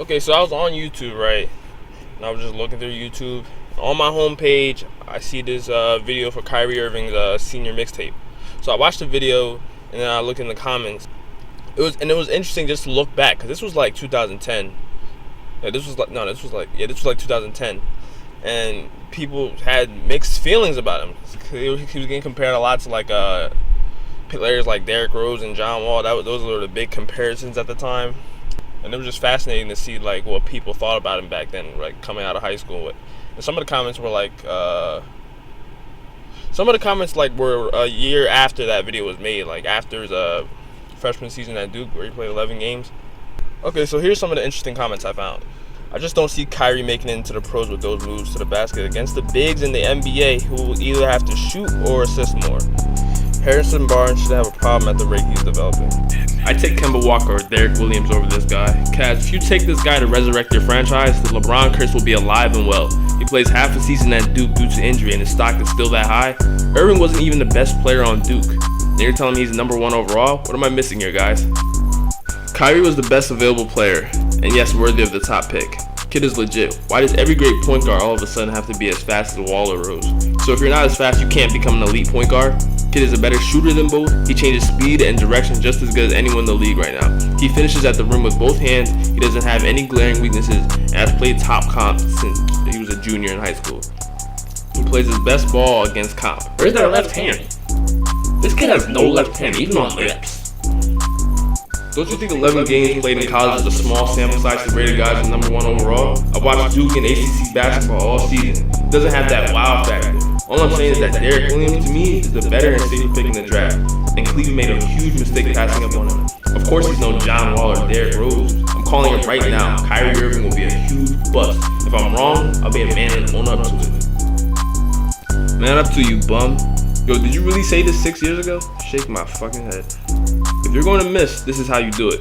Okay, so I was on YouTube, right? And I was just looking through YouTube. On my homepage, I see this video for Kyrie Irving's senior mixtape. So I watched the video, and then I looked in the comments. It was interesting just to look back, because this was like 2010. This was like 2010, and people had mixed feelings about him. He was getting compared a lot to like players like Derrick Rose and John Wall. Those were the big comparisons at the time. And it was just fascinating to see like what people thought about him back then, like coming out of high school. And some of the comments were like, were a year after that video was made, like after his freshman season at Duke, where he played 11 games. Okay, so here's some of the interesting comments I found. I just don't see Kyrie making it into the pros with those moves to the basket against the bigs in the NBA who will either have to shoot or assist more. Harrison Barnes should have a problem at the rate he's developing. I take Kemba Walker or Derek Williams over this guy. Kaz, if you take this guy to resurrect your franchise, the LeBron curse will be alive and well. He plays half a season at Duke due to injury and his stock is still that high. Irving wasn't even the best player on Duke. And you're telling me he's number one overall? What am I missing here, guys? Kyrie was the best available player, and yes, worthy of the top pick. Kid is legit. Why does every great point guard all of a sudden have to be as fast as Wall or Rose? So if you're not as fast, you can't become an elite point guard? Kid is a better shooter than both. He changes speed and direction just as good as anyone in the league right now. He finishes at the rim with both hands. He doesn't have any glaring weaknesses and has played top comp since he was a junior in high school. He plays his best ball against comp. Where's their left hand? This kid has no left hand, even on lips. Don't you think 11 games played in college is a small sample size to rate guys as number one overall? I watched Duke and ACC basketball all season. It doesn't have that wow factor. All I'm saying is that Derek Williams, to me, is the better and safer pick in the draft. And Cleveland made a huge mistake passing up on him. Of course, he's no John Wall or Derrick Rose. I'm calling it right now. Kyrie Irving will be a huge bust. If I'm wrong, I'll be a man and own up to it. Man up to you, bum. Yo, did you really say this 6 years ago? Shake my fucking head. If you're going to miss, this is how you do it.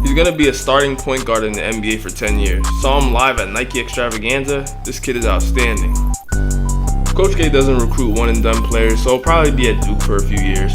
He's going to be a starting point guard in the NBA for 10 years. Saw him live at Nike Extravaganza. This kid is outstanding. Coach K doesn't recruit one and done players, so he'll probably be at Duke for a few years.